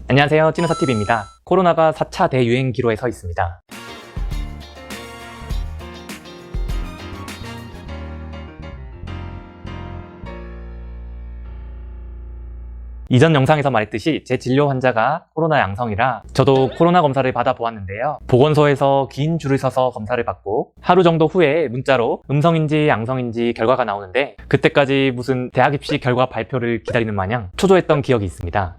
안녕하세요, 찐우사TV입니다. 코로나가 4차 대유행기로에 서 있습니다. 이전 영상에서 말했듯이 제 진료 환자가 코로나 양성이라 저도 코로나 검사를 받아보았는데요. 보건소에서 긴 줄을 서서 검사를 받고 하루 정도 후에 문자로 음성인지 양성인지 결과가 나오는데 그때까지 무슨 대학 입시 결과 발표를 기다리는 마냥 초조했던 기억이 있습니다.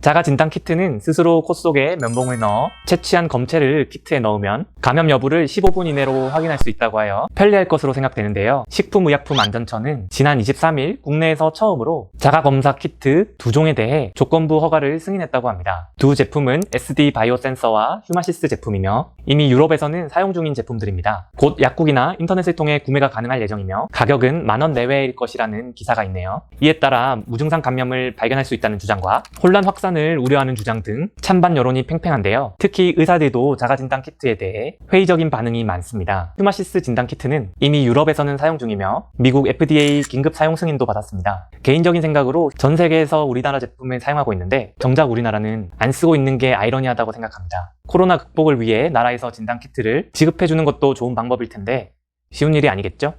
자가 진단 키트는 스스로 코 속에 면봉을 넣어 채취한 검체를 키트에 넣으면 감염 여부를 15분 이내로 확인할 수 있다고 하여 편리할 것으로 생각되는데요. 식품의약품안전처는 지난 23일 국내에서 처음으로 자가검사 키트 2종에 대해 조건부 허가를 승인했다고 합니다. 두 제품은 SD 바이오 센서와 휴마시스 제품이며 이미 유럽에서는 사용 중인 제품들입니다. 곧 약국이나 인터넷을 통해 구매가 가능할 예정이며 가격은 10,000원 내외일 것이라는 기사가 있네요. 이에 따라 무증상 감염을 발견할 수 있다는 주장과 혼란 확산을 우려하는 주장 등 찬반 여론이 팽팽한데요. 특히 의사들도 자가진단 키트에 대해 회의적인 반응이 많습니다. 휴마시스 진단 키트는 이미 유럽에서는 사용 중이며 미국 FDA 긴급 사용 승인도 받았습니다. 개인적인 생각으로 전 세계에서 우리나라 제품을 사용하고 있는데 정작 우리나라는 안 쓰고 있는 게 아이러니하다고 생각합니다. 코로나 극복을 위해 나라에서 진단 키트를 지급해주는 것도 좋은 방법일 텐데 쉬운 일이 아니겠죠?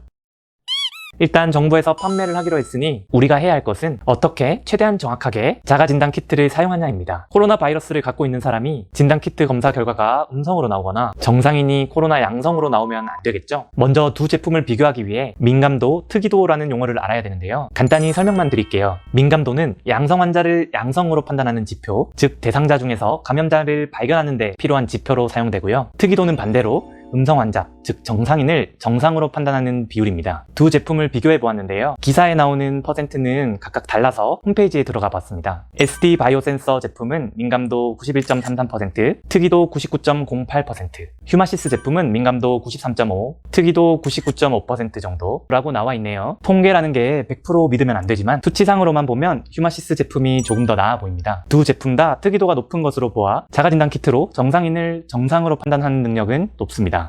일단 정부에서 판매를 하기로 했으니 우리가 해야 할 것은 어떻게 최대한 정확하게 자가진단 키트를 사용하냐입니다. 코로나 바이러스를 갖고 있는 사람이 진단 키트 검사 결과가 음성으로 나오거나 정상인이 코로나 양성으로 나오면 안 되겠죠? 먼저 두 제품을 비교하기 위해 민감도, 특이도라는 용어를 알아야 되는데요. 간단히 설명만 드릴게요. 민감도는 양성 환자를 양성으로 판단하는 지표, 즉 대상자 중에서 감염자를 발견하는 데 필요한 지표로 사용되고요. 특이도는 반대로 음성 환자, 즉 정상인을 정상으로 판단하는 비율입니다. 두 제품을 비교해 보았는데요. 기사에 나오는 퍼센트는 각각 달라서 홈페이지에 들어가 봤습니다. SD 바이오 센서 제품은 민감도 91.33%, 특이도 99.08%, 휴마시스 제품은 민감도 93.5%, 특이도 99.5% 정도라고 나와 있네요. 통계라는 게 100% 믿으면 안 되지만 수치상으로만 보면 휴마시스 제품이 조금 더 나아 보입니다. 두 제품 다 특이도가 높은 것으로 보아 자가진단 키트로 정상인을 정상으로 판단하는 능력은 높습니다.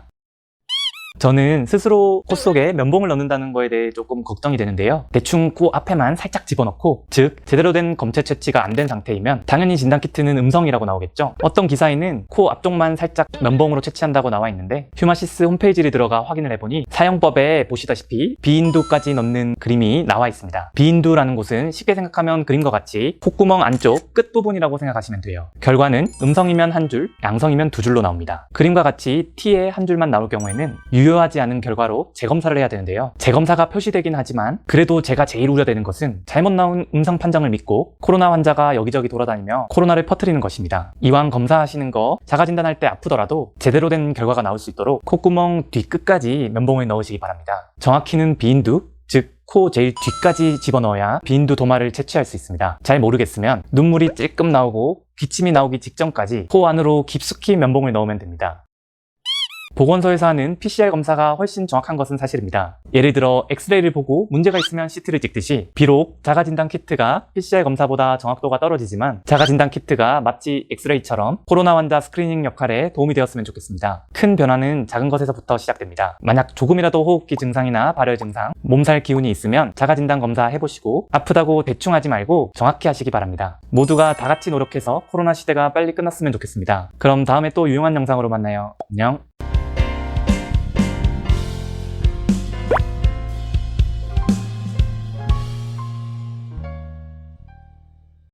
저는 스스로 코 속에 면봉을 넣는다는 거에 대해 조금 걱정이 되는데요. 대충 코 앞에만 살짝 집어넣고, 즉 제대로 된 검체 채취가 안 된 상태이면 당연히 진단키트는 음성이라고 나오겠죠. 어떤 기사에는 코 앞쪽만 살짝 면봉으로 채취한다고 나와 있는데 휴마시스 홈페이지를 들어가 확인을 해보니 사용법에 보시다시피 비인두까지 넣는 그림이 나와 있습니다. 비인두라는 곳은 쉽게 생각하면 그림과 같이 콧구멍 안쪽 끝부분이라고 생각하시면 돼요. 결과는 음성이면 한 줄, 양성이면 2줄로 나옵니다. 그림과 같이 T에 한 줄만 나올 경우에는 유효하지 않은 결과로 재검사를 해야 되는데요. 재검사가 표시되긴 하지만 그래도 제가 제일 우려되는 것은 잘못 나온 음성 판정을 믿고 코로나 환자가 여기저기 돌아다니며 코로나를 퍼뜨리는 것입니다. 이왕 검사하시는 거 자가진단할 때 아프더라도 제대로 된 결과가 나올 수 있도록 콧구멍 뒤끝까지 면봉을 넣으시기 바랍니다. 정확히는 비인두, 즉 코 제일 뒤까지 집어넣어야 비인두 도마를 채취할 수 있습니다. 잘 모르겠으면 눈물이 찔끔 나오고 기침이 나오기 직전까지 코 안으로 깊숙이 면봉을 넣으면 됩니다. 보건소에서 하는 PCR 검사가 훨씬 정확한 것은 사실입니다. 예를 들어 엑스레이를 보고 문제가 있으면 CT를 찍듯이 비록 자가진단 키트가 PCR 검사보다 정확도가 떨어지지만 자가진단 키트가 마치 엑스레이처럼 코로나 환자 스크리닝 역할에 도움이 되었으면 좋겠습니다. 큰 변화는 작은 것에서부터 시작됩니다. 만약 조금이라도 호흡기 증상이나 발열 증상, 몸살 기운이 있으면 자가진단 검사 해보시고 아프다고 대충 하지 말고 정확히 하시기 바랍니다. 모두가 다 같이 노력해서 코로나 시대가 빨리 끝났으면 좋겠습니다. 그럼 다음에 또 유용한 영상으로 만나요. 안녕.